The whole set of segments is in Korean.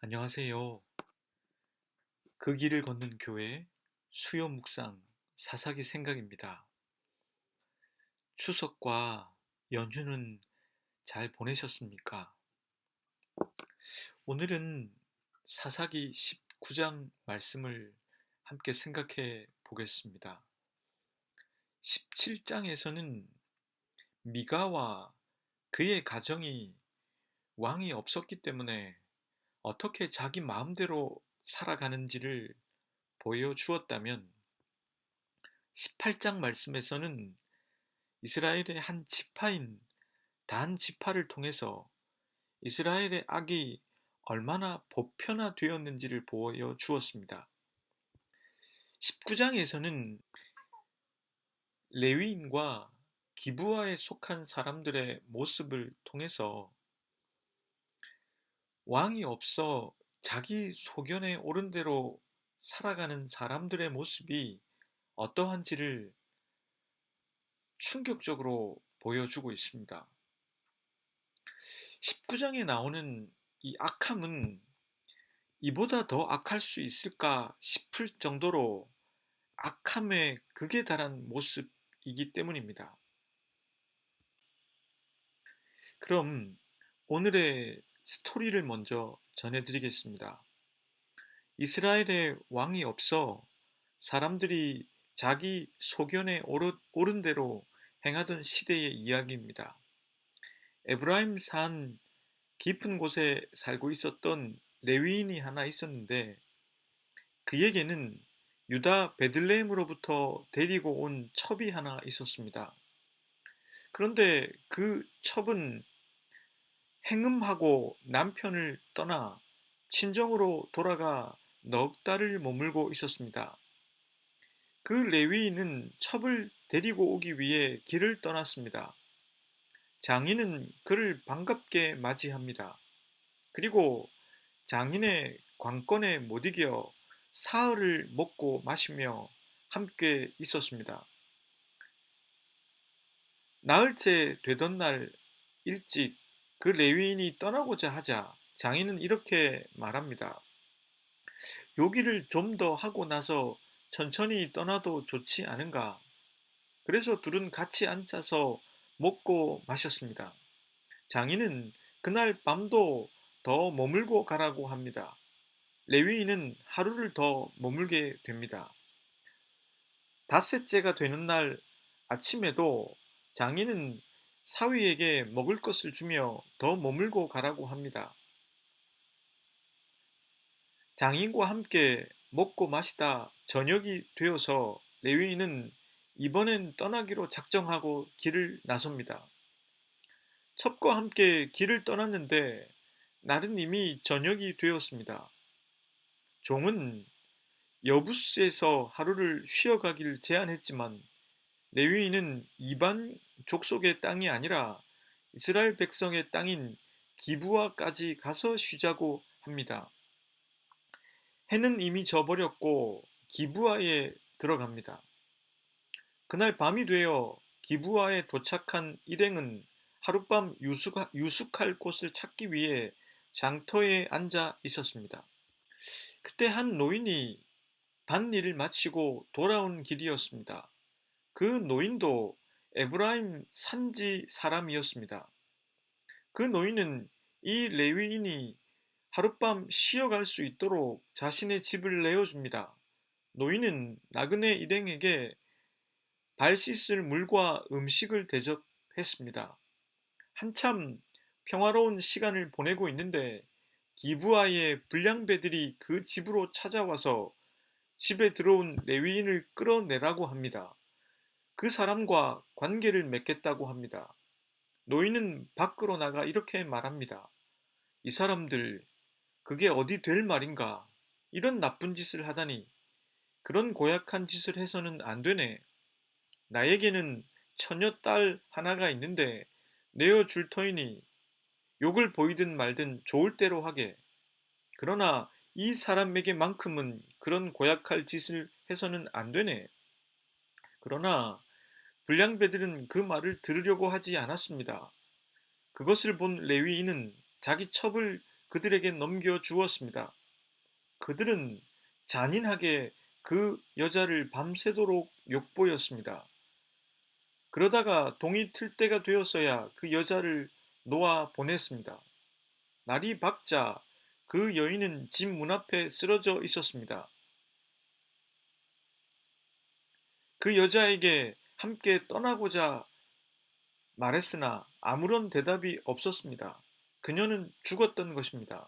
안녕하세요. 그 길을 걷는 교회 수요 묵상 사사기 생각입니다. 추석과 연휴는 잘 보내셨습니까? 오늘은 사사기 19장 말씀을 함께 생각해 보겠습니다. 17장에서는 미가와 그의 가정이 왕이 없었기 때문에 어떻게 자기 마음대로 살아가는지를 보여주었다면 18장 말씀에서는 이스라엘의 한 지파인 단 지파를 통해서 이스라엘의 악이 얼마나 보편화되었는지를 보여주었습니다. 19장에서는 레위인과 기브아에 속한 사람들의 모습을 통해서 왕이 없어 자기 소견에 옳은 대로 살아가는 사람들의 모습이 어떠한지를 충격적으로 보여주고 있습니다. 19장에 나오는 이 악함은 이보다 더 악할 수 있을까 싶을 정도로 악함의 극에 달한 모습이기 때문입니다. 그럼 오늘의 스토리를 먼저 전해드리겠습니다. 이스라엘의 왕이 없어 사람들이 자기 소견에 옳은 대로 행하던 시대의 이야기입니다. 에브라임 산 깊은 곳에 살고 있었던 레위인이 하나 있었는데 그에게는 유다 베들레헴으로부터 데리고 온 첩이 하나 있었습니다. 그런데 그 첩은 행음하고 남편을 떠나 친정으로 돌아가 넉 달을 머물고 있었습니다. 그 레위인은 첩을 데리고 오기 위해 길을 떠났습니다. 장인은 그를 반갑게 맞이합니다. 그리고 장인의 관건에 못 이겨 사흘을 먹고 마시며 함께 있었습니다. 나흘째 되던 날 일찍 그 레위인이 떠나고자 하자 장인은 이렇게 말합니다. 요기를 좀 더 하고 나서 천천히 떠나도 좋지 않은가? 그래서 둘은 같이 앉아서 먹고 마셨습니다. 장인은 그날 밤도 더 머물고 가라고 합니다. 레위인은 하루를 더 머물게 됩니다. 닷새째가 되는 날 아침에도 장인은 사위에게 먹을 것을 주며 더 머물고 가라고 합니다. 장인과 함께 먹고 마시다 저녁이 되어서 레위인은 이번엔 떠나기로 작정하고 길을 나섭니다. 첩과 함께 길을 떠났는데 날은 이미 저녁이 되었습니다. 종은 여부스에서 하루를 쉬어가길 제안했지만 레위인은 이방 족속의 땅이 아니라 이스라엘 백성의 땅인 기브아까지 가서 쉬자고 합니다. 해는 이미 져버렸고 기브아에 들어갑니다. 그날 밤이 되어 기브아에 도착한 일행은 하룻밤 유숙할 곳을 찾기 위해 장터에 앉아 있었습니다. 그때 한 노인이 밭일을 마치고 돌아온 길이었습니다. 그 노인도 에브라임 산지 사람이었습니다. 그 노인은 이 레위인이 하룻밤 쉬어갈 수 있도록 자신의 집을 내어줍니다. 노인은 나그네 일행에게 발 씻을 물과 음식을 대접했습니다. 한참 평화로운 시간을 보내고 있는데 기브아의 불량배들이 그 집으로 찾아와서 집에 들어온 레위인을 끌어내라고 합니다. 그 사람과 관계를 맺겠다고 합니다. 노인은 밖으로 나가 이렇게 말합니다. 이 사람들, 그게 어디 될 말인가? 이런 나쁜 짓을 하다니. 그런 고약한 짓을 해서는 안 되네. 나에게는 처녀 딸 하나가 있는데 내어줄 터이니 욕을 보이든 말든 좋을 대로 하게. 그러나 이 사람에게만큼은 그런 고약할 짓을 해서는 안 되네. 그러나 불량배들은 그 말을 들으려고 하지 않았습니다. 그것을 본 레위인은 자기 첩을 그들에게 넘겨주었습니다. 그들은 잔인하게 그 여자를 밤새도록 욕보였습니다. 그러다가 동이 틀 때가 되었어야 그 여자를 놓아 보냈습니다. 날이 밝자 그 여인은 집 문 앞에 쓰러져 있었습니다. 그 여자에게 함께 떠나고자 말했으나 아무런 대답이 없었습니다. 그녀는 죽었던 것입니다.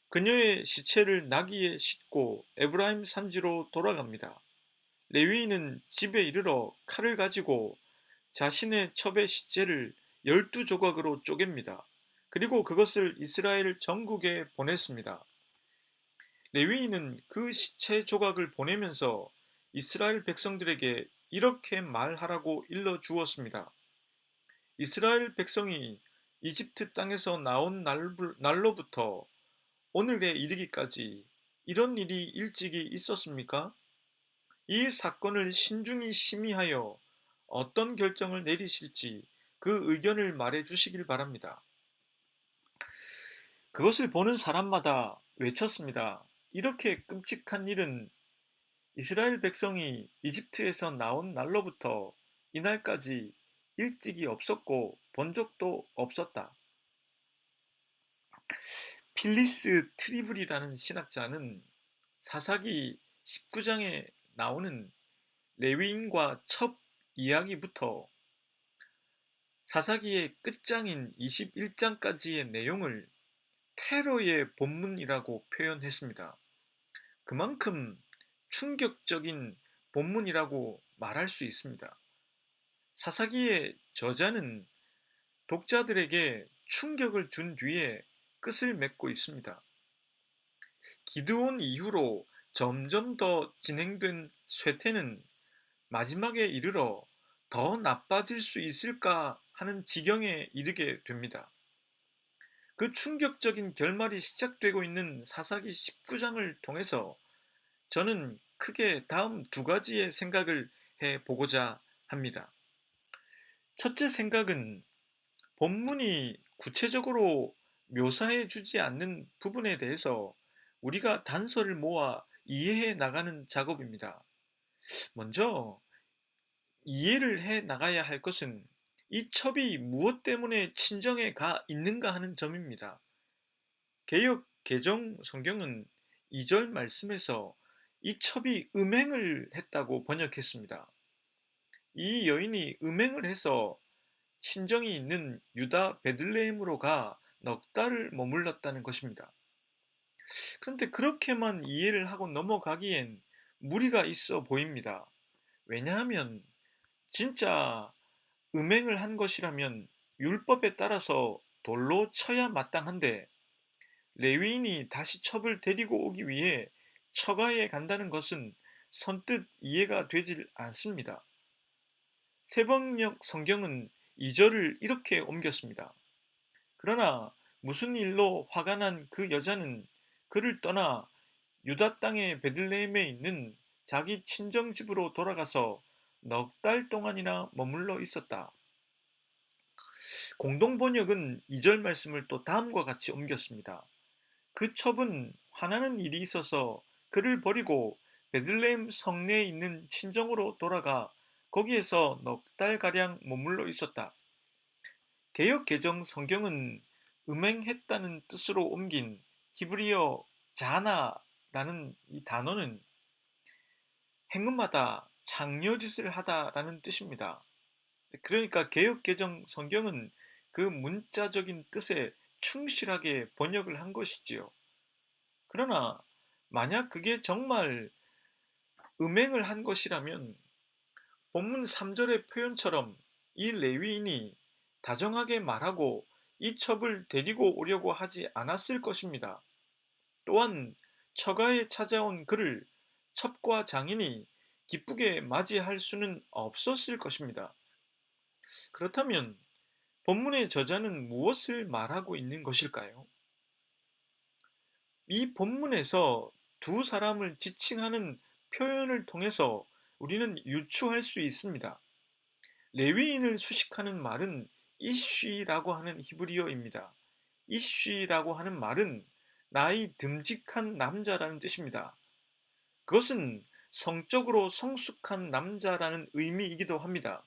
그녀의 시체를 나귀에 싣고 에브라임 산지로 돌아갑니다. 레위인은 집에 이르러 칼을 가지고 자신의 첩의 시체를 12조각으로 쪼갭니다. 그리고 그것을 이스라엘 전국에 보냈습니다. 레위인은 그 시체 조각을 보내면서 이스라엘 백성들에게 이렇게 말하라고 일러 주었습니다. 이스라엘 백성이 이집트 땅에서 나온 날로부터 오늘에 이르기까지 이런 일이 일찍이 있었습니까? 이 사건을 신중히 심의하여 어떤 결정을 내리실지 그 의견을 말해 주시길 바랍니다. 그것을 보는 사람마다 외쳤습니다. 이렇게 끔찍한 일은 이스라엘 백성이 이집트에서 나온 날로부터 이날까지 일찍이 없었고 본 적도 없었다. 필리스 트리블이라는 신학자는 사사기 19장에 나오는 레위인과 첩 이야기부터 사사기의 끝장인 21장까지의 내용을 테러의 본문이라고 표현했습니다. 그만큼 충격적인 본문이라고 말할 수 있습니다. 사사기의 저자는 독자들에게 충격을 준 뒤에 끝을 맺고 있습니다. 기드온 이후로 점점 더 진행된 쇠퇴는 마지막에 이르러 더 나빠질 수 있을까 하는 지경에 이르게 됩니다. 그 충격적인 결말이 시작되고 있는 사사기 19장을 통해서 저는 크게 다음 두 가지의 생각을 해보고자 합니다. 첫째 생각은 본문이 구체적으로 묘사해 주지 않는 부분에 대해서 우리가 단서를 모아 이해해 나가는 작업입니다. 먼저 이해를 해 나가야 할 것은 이 첩이 무엇 때문에 친정에 가 있는가 하는 점입니다. 개역 개정 성경은 2절 말씀에서 이 첩이 음행을 했다고 번역했습니다. 이 여인이 음행을 해서 친정이 있는 유다 베들레헴으로 가 넉 달을 머물렀다는 것입니다. 그런데 그렇게만 이해를 하고 넘어가기엔 무리가 있어 보입니다. 왜냐하면 진짜 음행을 한 것이라면 율법에 따라서 돌로 쳐야 마땅한데 레위인이 다시 첩을 데리고 오기 위해 처가에 간다는 것은 선뜻 이해가 되질 않습니다. 새번역 성경은 2절을 이렇게 옮겼습니다. 그러나 무슨 일로 화가 난 그 여자는 그를 떠나 유다 땅의 베들레헴에 있는 자기 친정집으로 돌아가서 넉 달 동안이나 머물러 있었다. 공동번역은 2절 말씀을 또 다음과 같이 옮겼습니다. 그 첩은 화나는 일이 있어서 그를 버리고 베들레헴 성내에 있는 친정으로 돌아가 거기에서 넉 달가량 머물러 있었다. 개역 개정 성경은 음행했다는 뜻으로 옮긴 히브리어 자나라는 이 단어는 행음하다, 장려짓을 하다라는 뜻입니다. 그러니까 개역 개정 성경은 그 문자적인 뜻에 충실하게 번역을 한 것이지요. 그러나 만약 그게 정말 음행을 한 것이라면 본문 3절의 표현처럼 이 레위인이 다정하게 말하고 이 첩을 데리고 오려고 하지 않았을 것입니다. 또한 처가에 찾아온 그를 첩과 장인이 기쁘게 맞이할 수는 없었을 것입니다. 그렇다면 본문의 저자는 무엇을 말하고 있는 것일까요? 이 본문에서 두 사람을 지칭하는 표현을 통해서 우리는 유추할 수 있습니다. 레위인을 수식하는 말은 이쉬라고 하는 히브리어입니다. 이쉬라고 하는 말은 나이 듬직한 남자라는 뜻입니다. 그것은 성적으로 성숙한 남자라는 의미이기도 합니다.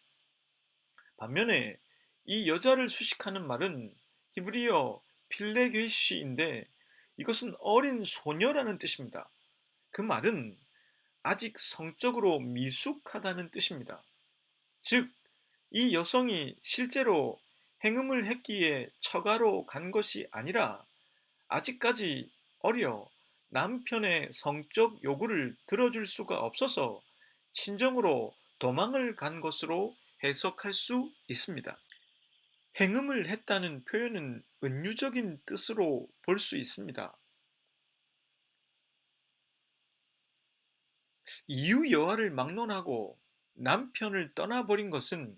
반면에 이 여자를 수식하는 말은 히브리어 필레게시인데 이것은 어린 소녀라는 뜻입니다. 그 말은 아직 성적으로 미숙하다는 뜻입니다. 즉, 이 여성이 실제로 행음을 했기에 처가로 간 것이 아니라 아직까지 어려 남편의 성적 요구를 들어줄 수가 없어서 친정으로 도망을 간 것으로 해석할 수 있습니다. 행음을 했다는 표현은 은유적인 뜻으로 볼 수 있습니다. 이유 여하를 막론하고 남편을 떠나버린 것은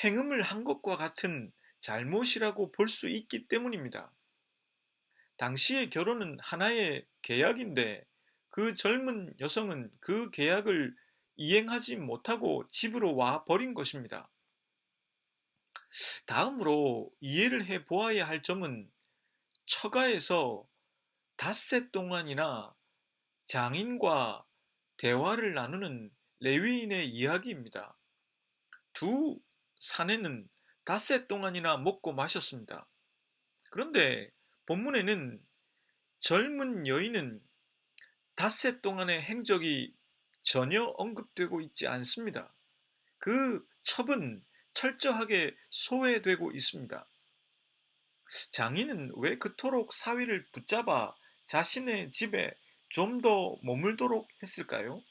행음을 한 것과 같은 잘못이라고 볼 수 있기 때문입니다. 당시의 결혼은 하나의 계약인데 그 젊은 여성은 그 계약을 이행하지 못하고 집으로 와 버린 것입니다. 다음으로 이해를 해 보아야 할 점은 처가에서 닷새 동안이나 장인과 대화를 나누는 레위인의 이야기입니다. 두 사내는 닷새 동안이나 먹고 마셨습니다. 그런데 본문에는 젊은 여인은 닷새 동안의 행적이 전혀 언급되고 있지 않습니다. 그 첩은 철저하게 소외되고 있습니다. 장인은 왜 그토록 사위를 붙잡아 자신의 집에 좀 더 머물도록 했을까요?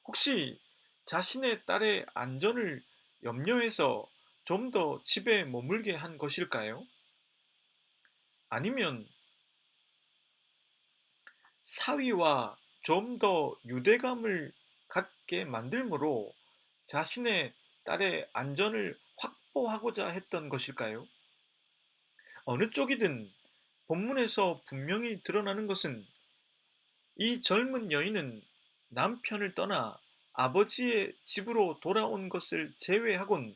혹시 자신의 딸의 안전을 염려해서 좀 더 집에 머물게 한 것일까요? 아니면 사위와 좀 더 유대감을 갖게 만들므로 자신의 딸의 안전을 확보하고자 했던 것일까요? 어느 쪽이든 본문에서 분명히 드러나는 것은 이 젊은 여인은 남편을 떠나 아버지의 집으로 돌아온 것을 제외하곤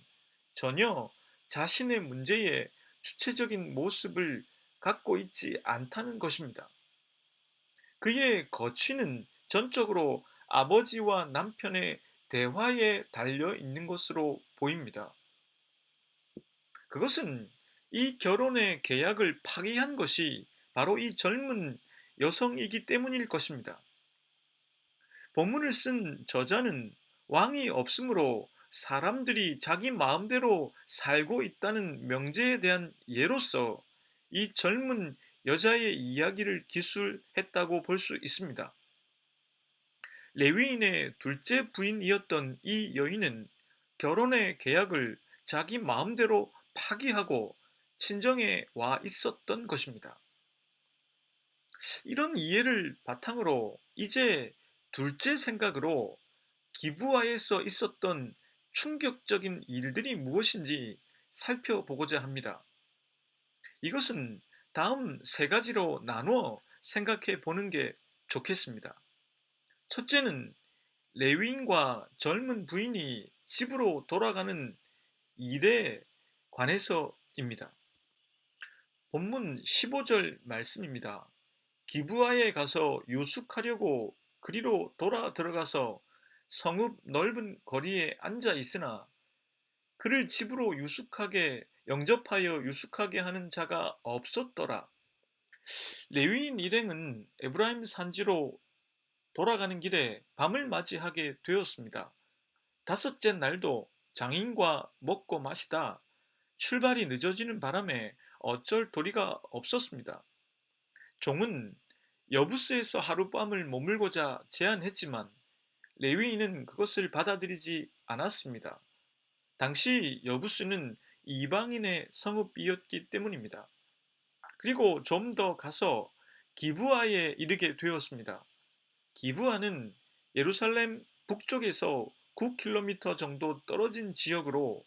전혀 자신의 문제에 주체적인 모습을 갖고 있지 않다는 것입니다. 그의 거취는 전적으로 아버지와 남편의 대화에 달려 있는 것으로 보입니다. 그것은 이 결혼의 계약을 파기한 것이 바로 이 젊은 여성이기 때문일 것입니다. 본문을 쓴 저자는 왕이 없으므로 사람들이 자기 마음대로 살고 있다는 명제에 대한 예로서 이 젊은 여자의 이야기를 기술했다고 볼 수 있습니다. 레위인의 둘째 부인이었던 이 여인은 결혼의 계약을 자기 마음대로 파기하고 친정에 와 있었던 것입니다. 이런 이해를 바탕으로 이제 둘째 생각으로 기브아에서 있었던 충격적인 일들이 무엇인지 살펴보고자 합니다. 이것은 다음 세 가지로 나누어 생각해 보는 게 좋겠습니다. 첫째는 레위인과 젊은 부인이 집으로 돌아가는 일에 관해서입니다. 본문 15절 말씀입니다. 기브아에 가서 유숙하려고 그리로 돌아 들어가서 성읍 넓은 거리에 앉아 있으나 그를 집으로 유숙하게 영접하여 유숙하게 하는 자가 없었더라. 레위인 일행은 에브라임 산지로 돌아가는 길에 밤을 맞이하게 되었습니다. 다섯째 날도 장인과 먹고 마시다 출발이 늦어지는 바람에 어쩔 도리가 없었습니다. 종은 여부스에서 하룻밤을 머물고자 제안했지만 레위인은 그것을 받아들이지 않았습니다. 당시 여부스는 이방인의 성읍이었기 때문입니다. 그리고 좀 더 가서 기브아에 이르게 되었습니다. 기브아는 예루살렘 북쪽에서 9km 정도 떨어진 지역으로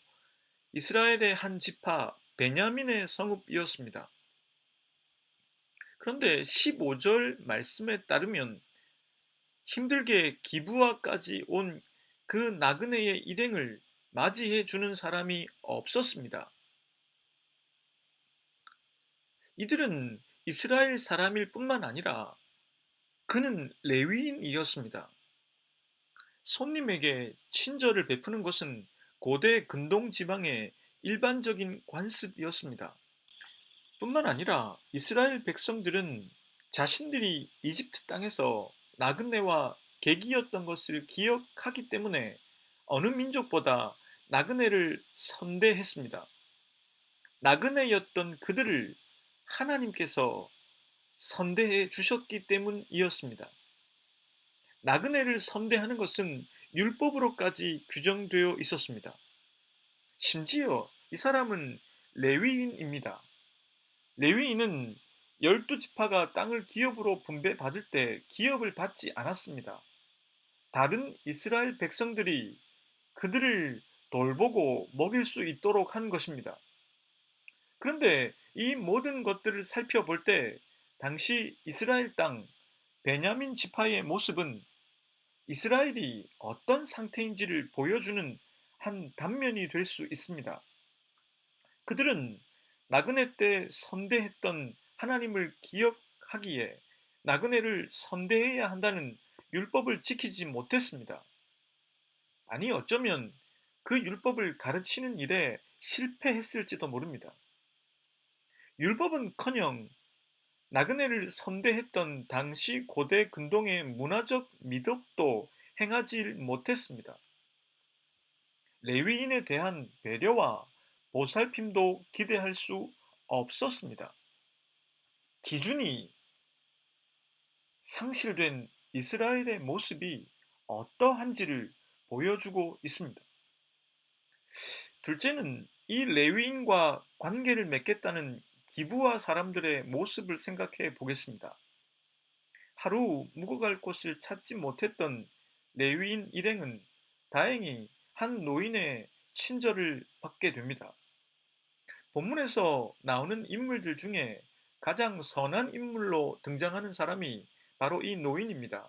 이스라엘의 한 지파 베냐민의 성읍이었습니다. 그런데 15절 말씀에 따르면 힘들게 기브아까지 온 그 나그네의 일행을 맞이해 주는 사람이 없었습니다. 이들은 이스라엘 사람일 뿐만 아니라 그는 레위인이었습니다. 손님에게 친절을 베푸는 것은 고대 근동 지방의 일반적인 관습이었습니다. 뿐만 아니라 이스라엘 백성들은 자신들이 이집트 땅에서 나그네와 객이었던 것을 기억하기 때문에 어느 민족보다 나그네를 선대했습니다. 나그네였던 그들을 하나님께서 선대해 주셨기 때문이었습니다. 나그네를 선대하는 것은 율법으로까지 규정되어 있었습니다. 심지어 이 사람은 레위인입니다. 레위인은 12지파가 땅을 기업으로 분배받을 때 기업을 받지 않았습니다. 다른 이스라엘 백성들이 그들을 돌보고 먹일 수 있도록 한 것입니다. 그런데 이 모든 것들을 살펴볼 때 당시 이스라엘 땅 베냐민 지파의 모습은 이스라엘이 어떤 상태인지를 보여주는 한 단면이 될 수 있습니다. 그들은 나그네 때 선대했던 하나님을 기억하기에 나그네를 선대해야 한다는 율법을 지키지 못했습니다. 아니, 어쩌면 그 율법을 가르치는 일에 실패했을지도 모릅니다. 율법은커녕 나그네를 선대했던 당시 고대 근동의 문화적 미덕도 행하지 못했습니다. 레위인에 대한 배려와 보살핌도 기대할 수 없었습니다. 기준이 상실된 이스라엘의 모습이 어떠한지를 보여주고 있습니다. 둘째는 이 레위인과 관계를 맺겠다는 기브아 사람들의 모습을 생각해 보겠습니다. 하루 묵어갈 곳을 찾지 못했던 레위인 일행은 다행히 한 노인의 친절을 받게 됩니다. 본문에서 나오는 인물들 중에 가장 선한 인물로 등장하는 사람이 바로 이 노인입니다.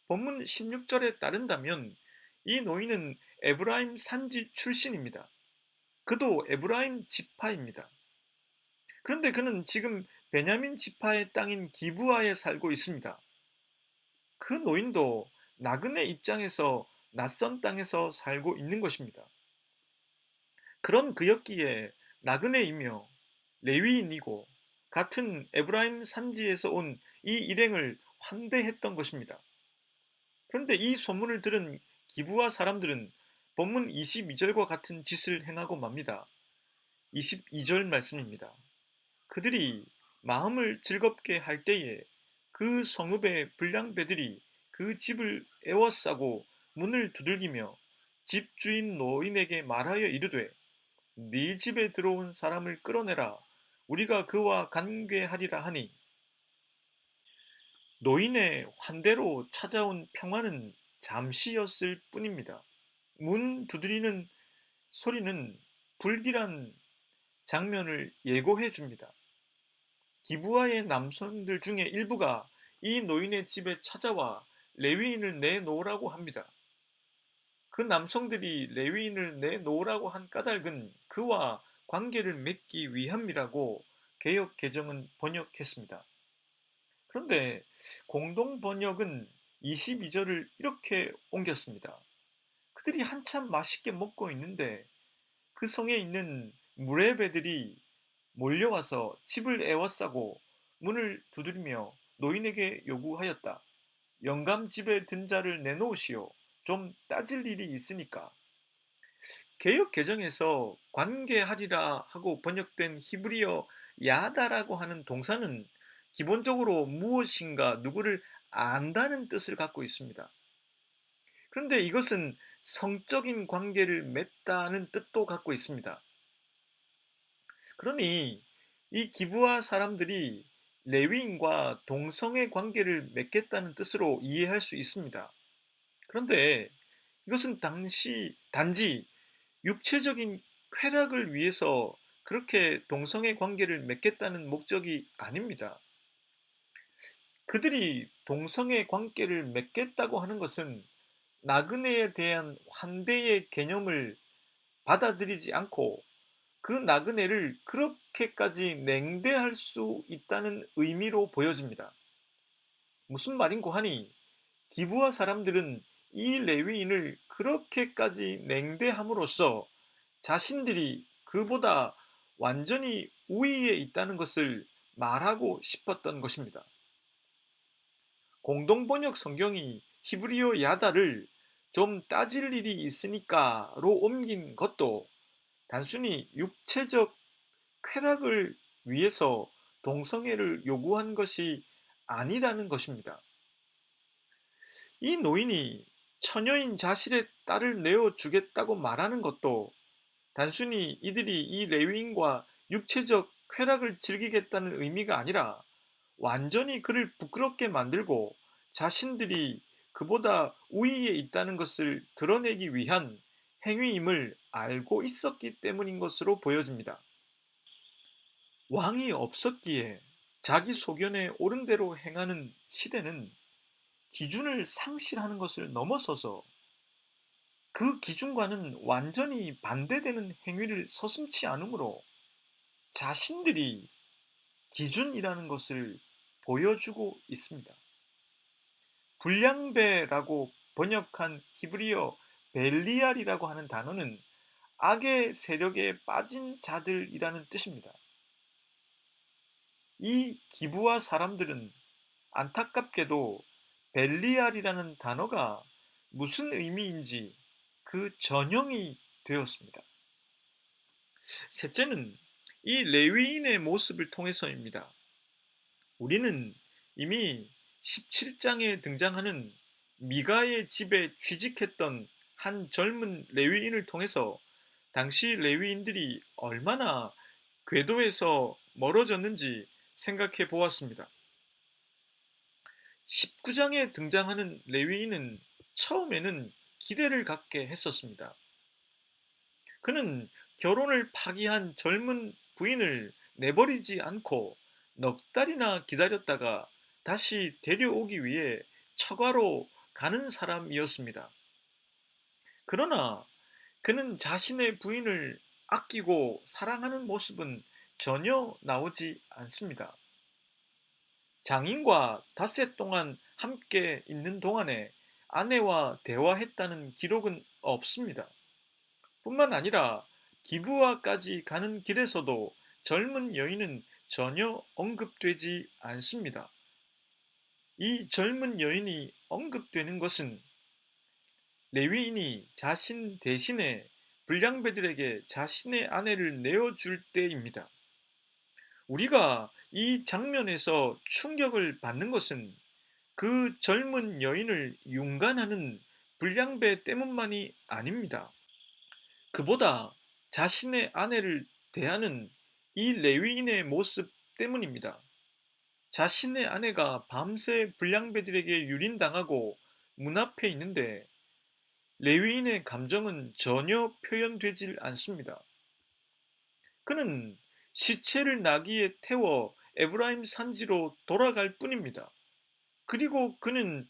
본문 16절에 따른다면 이 노인은 에브라임 산지 출신입니다. 그도 에브라임 지파입니다. 그런데 그는 지금 베냐민 지파의 땅인 기브아에 살고 있습니다. 그 노인도 나그네 입장에서 낯선 땅에서 살고 있는 것입니다. 그런 그였기에 나그네이며 레위인이고 같은 에브라임 산지에서 온 이 일행을 환대했던 것입니다. 그런데 이 소문을 들은 기브아 사람들은 본문 22절과 같은 짓을 행하고 맙니다. 22절 말씀입니다. 그들이 마음을 즐겁게 할 때에 그 성읍의 불량배들이 그 집을 에워싸고 문을 두들기며 집주인 노인에게 말하여 이르되 네 집에 들어온 사람을 끌어내라 우리가 그와 관계하리라 하니 노인의 환대로 찾아온 평화는 잠시였을 뿐입니다. 문 두드리는 소리는 불길한 장면을 예고해 줍니다. 기브아의 남성들 중에 일부가 이 노인의 집에 찾아와 레위인을 내놓으라고 합니다. 그 남성들이 레위인을 내놓으라고 한 까닭은 그와 관계를 맺기 위함이라고 개역 개정은 번역했습니다. 그런데 공동 번역은 22절을 이렇게 옮겼습니다. 그들이 한참 맛있게 먹고 있는데 그 성에 있는 무레배들이 몰려와서 집을 에워싸고 문을 두드리며 노인에게 요구하였다. 영감 집에 든 자를 내놓으시오. 좀 따질 일이 있으니까. 개역 개정에서 관계하리라 하고 번역된 히브리어 야다라고 하는 동사는 기본적으로 무엇인가 누구를 안다는 뜻을 갖고 있습니다. 그런데 이것은 성적인 관계를 맺다는 뜻도 갖고 있습니다. 그러니 이 기브아 사람들이 레위인과 동성의 관계를 맺겠다는 뜻으로 이해할 수 있습니다. 그런데 이것은 단지 육체적인 쾌락을 위해서 그렇게 동성의 관계를 맺겠다는 목적이 아닙니다. 그들이 동성의 관계를 맺겠다고 하는 것은 나그네에 대한 환대의 개념을 받아들이지 않고 그 나그네를 그렇게까지 냉대할 수 있다는 의미로 보여집니다. 무슨 말인고 하니 기브아 사람들은 이 레위인을 그렇게까지 냉대함으로써 자신들이 그보다 완전히 우위에 있다는 것을 말하고 싶었던 것입니다. 공동번역 성경이 히브리어 야다를 좀 따질 일이 있으니까로 옮긴 것도 단순히 육체적 쾌락을 위해서 동성애를 요구한 것이 아니라는 것입니다. 이 노인이 처녀인 자신의 딸을 내어주겠다고 말하는 것도 단순히 이들이 이 레위인과 육체적 쾌락을 즐기겠다는 의미가 아니라 완전히 그를 부끄럽게 만들고 자신들이 그보다 우위에 있다는 것을 드러내기 위한 행위임을 알고 있었기 때문인 것으로 보여집니다. 왕이 없었기에 자기 소견에 옳은 대로 행하는 시대는 기준을 상실하는 것을 넘어서서 그 기준과는 완전히 반대되는 행위를 서슴지 않으므로 자신들이 기준이라는 것을 보여주고 있습니다. 불량배라고 번역한 히브리어 벨리알이라고 하는 단어는 악의 세력에 빠진 자들이라는 뜻입니다. 이 기브아 사람들은 안타깝게도 벨리알이라는 단어가 무슨 의미인지 그 전형이 되었습니다. 셋째는 이 레위인의 모습을 통해서입니다. 우리는 이미 17장에 등장하는 미가의 집에 취직했던 한 젊은 레위인을 통해서 당시 레위인들이 얼마나 궤도에서 멀어졌는지 생각해 보았습니다. 19장에 등장하는 레위인은 처음에는 기대를 갖게 했었습니다. 그는 결혼을 파기한 젊은 부인을 내버리지 않고 넉 달이나 기다렸다가 다시 데려오기 위해 처가로 가는 사람이었습니다. 그러나 그는 자신의 부인을 아끼고 사랑하는 모습은 전혀 나오지 않습니다. 장인과 닷새 동안 함께 있는 동안에 아내와 대화했다는 기록은 없습니다. 뿐만 아니라 기브아까지 가는 길에서도 젊은 여인은 전혀 언급되지 않습니다. 이 젊은 여인이 언급되는 것은 레위인이 자신 대신에 불량배들에게 자신의 아내를 내어줄 때입니다. 우리가 이 장면에서 충격을 받는 것은 그 젊은 여인을 윤간하는 불량배 때문만이 아닙니다. 그보다 자신의 아내를 대하는 이 레위인의 모습 때문입니다. 자신의 아내가 밤새 불량배들에게 유린당하고 문 앞에 있는데 레위인의 감정은 전혀 표현되질 않습니다. 그는 시체를 나귀에 태워 에브라임 산지로 돌아갈 뿐입니다. 그리고 그는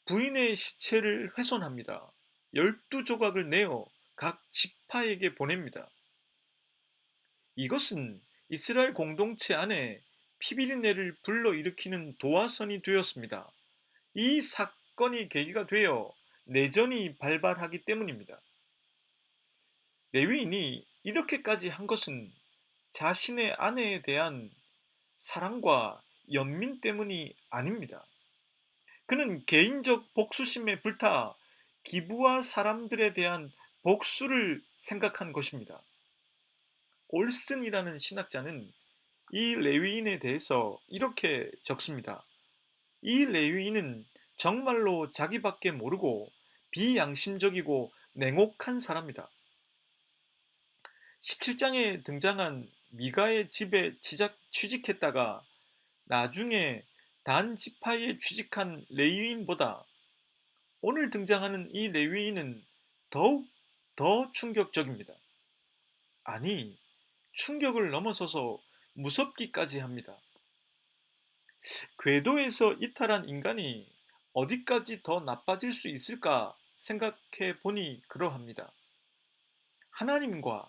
부인의 시체를 훼손합니다. 12조각을 내어 각 지파에게 보냅니다. 이것은 이스라엘 공동체 안에 피비린내를 불러일으키는 도화선이 되었습니다. 이 사건이 계기가 되어 내전이 발발하기 때문입니다. 레위인이 이렇게까지 한 것은 자신의 아내에 대한 사랑과 연민 때문이 아닙니다. 그는 개인적 복수심에 불타 기브아 사람들에 대한 복수를 생각한 것입니다. 올슨이라는 신학자는 이 레위인에 대해서 이렇게 적습니다. 이 레위인은 정말로 자기밖에 모르고 비양심적이고 냉혹한 사람이다. 17장에 등장한 미가의 집에 취직했다가 나중에 단 지파에 취직한 레위인보다 오늘 등장하는 이 레위인은 더욱 더 충격적입니다. 아니, 충격을 넘어서서 무섭기까지 합니다. 궤도에서 이탈한 인간이 어디까지 더 나빠질 수 있을까 생각해 보니 그러합니다. 하나님과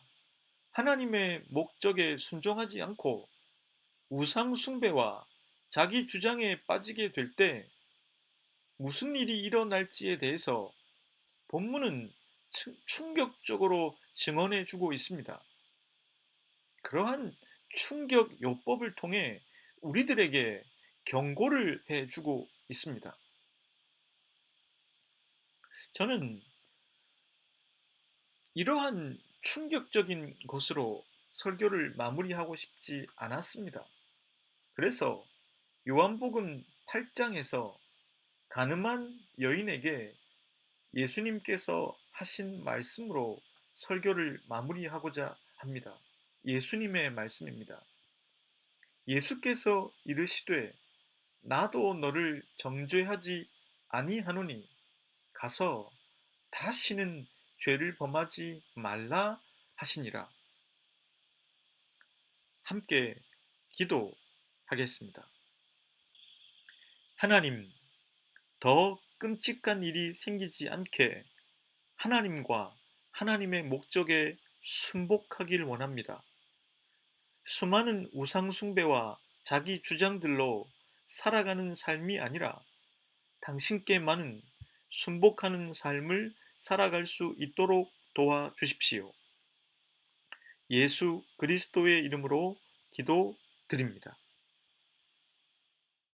하나님의 목적에 순종하지 않고 우상 숭배와 자기 주장에 빠지게 될 때 무슨 일이 일어날지에 대해서 본문은 충격적으로 증언해 주고 있습니다. 그러한 충격 요법을 통해 우리들에게 경고를 해 주고 있습니다. 저는 이러한 충격적인 것으로 설교를 마무리하고 싶지 않았습니다. 그래서 요한복음 8장에서 가늠한 여인에게 예수님께서 하신 말씀으로 설교를 마무리하고자 합니다. 예수님의 말씀입니다. 예수께서 이르시되 나도 너를 정죄하지 아니하노니 가서 다시는 죄를 범하지 말라 하시니라. 함께 기도하겠습니다. 하나님, 더 끔찍한 일이 생기지 않게 하나님과 하나님의 목적에 순복하길 원합니다. 수많은 우상숭배와 자기 주장들로 살아가는 삶이 아니라 당신께만은 순복하는 삶을 살아갈 수 있도록 도와주십시오. 예수 그리스도의 이름으로 기도드립니다.